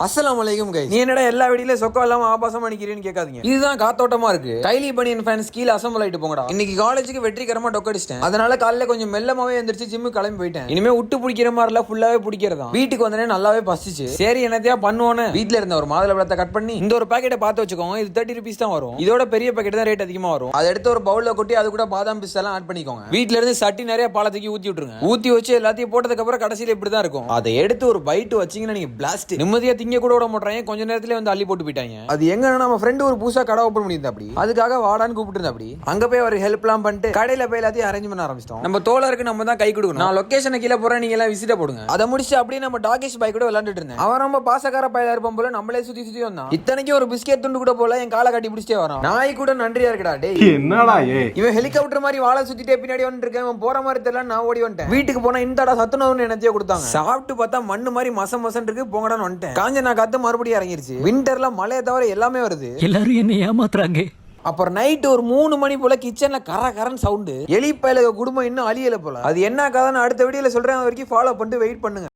அஸ்ஸலாமு அலைக்கும் கைஸ். நீ என்னடா எல்லா வீடியோல சொக்கா இல்லாம ஆபாசமா நிக்கிறேன்னு கேட்காதீங்க. இதுதான் காத்தோட்டமா இருக்கு. கைலி பனியன் ஃபேன்ஸ் கீழ அசம்பிள் ஆயிட்டு போங்கடா. இன்னைக்கு காலேஜுக்கு வெற்றிகரமா டொக்கடிச்சிட்டேன். அதனால காலையில கொஞ்சம் மெல்லமாவே எந்திரிச்சு ஜிம்மு கிளம்பி போயிட்டேன். இனிமே விட்டு பிடிக்கிற மாதிரில ஃபுல்லாவே பிடிக்கிறதா. வீட்டுக்கு வந்தனே நல்லாவே பசிச்சு. சரி என்னத்தையா பண்ணுவோன்னு வீட்ல இருந்த ஒரு மாதுளை பழத்தை கட் பண்ணி இந்த ஒரு பாக்கெட்டை பார்த்து வச்சுக்கோங்க. இது 30 rupees தான் வரும். இதோட பெரிய பாக்கெட் தான் ரேட் அதிகமா வரும். அதை எடுத்து ஒரு பவுல்ல கொட்டி அது கூட பாதாம் பிஸ்தா எல்லாம் ஆட் பண்ணிக்கோங்க. வீட்ல இருந்து சட்டி நிறைய பாலத்துக்கு ஊத்தி விட்டுருங்க. ஊத்தி வச்சு எல்லாத்தையும் போட்டதுக்கு அப்புறம் கடைசியில இப்படிதான் இருக்கும். அதை எடுத்து ஒரு பைட் வச்சீங்கன்னா நீங்க பிளாஸ்ட். நிம்மதியா திங்க கூட விட மாட்டாங்க. கொஞ்ச நேரத்துல வந்து அள்ளி போட்டு போயிட்டாங்க. அது எங்க நம்ம ஃப்ரெண்ட் ஒரு புதுசா கடை ஓபன் பண்ணியிருந்தா அப்படி. அதுக்காக வாடான்னு கூப்பிட்டு இருந்தா அப்படி. அங்க போய் ஒரு ஹெல்ப் எல்லாம் பண்ணிட்டு கடையில போய் எல்லாத்தையும் அரேஞ்ச் பண்ண ஆரம்பிச்சிட்டோம். நம்ம தோழருக்கு நம்ம தான் கை கொடுக்கணும். நான் லொகேஷனை கீழே போறேன், நீங்க எல்லாம் விசிட்ட போடுங்க. அதை முடிச்சு அப்படியே நம்ம டாகேஷ் பைக் கூட விளையாண்டுட்டு இருந்தேன். அவன் ரொம்ப பாசக்கார பையலா இருப்பான் போல. நம்மளே சுத்தி சுத்தி வந்தான். இத்தனைக்கு ஒரு பிஸ்கெட் துண்டு கூட போல என் காலை கட்டி பிடிச்சே வரான். நாய் கூட நன்றியா இருக்கடா டேய். என்னடா இவன் ஹெலிகாப்டர் மாதிரி வாழை சுத்திட்டே பின்னாடி வந்துட்டு இருக்கேன். இவன் போற மாதிரி தெரியல. நான் ஓடி வந்துட்டேன். வீட்டுக்கு போனா இந்தடா சத்துணவுன்னு என்னத்தையோ கொடுத்தாங்க. சாப்பிட்டு பார்த்தா மண்ணு மாதிரி மசம் மசன் இருக்கு. போங்கடான்னு வந்துட்டேன். காஞ்ச நான் காத்து மறுபடியும் இறங்கிருச்சு. விண்டர்ல மழையை தவிர எல்லாமே வருது. எல்லாரும் என்ன ஏமாத்துறாங்க. அப்புறம் நைட் ஒரு 3 மணி போல கிச்சன்ல கரகரன் சவுண்டு. எலி பயலுக குடும்பம் இன்னும் அழியல போல. அது என்ன கதைன்னு அடுத்த வீடியோல சொல்றேன். அது வரைக்கும் ஃபாலோ பண்ணிட்டு வெயிட் பண்ணுங்க.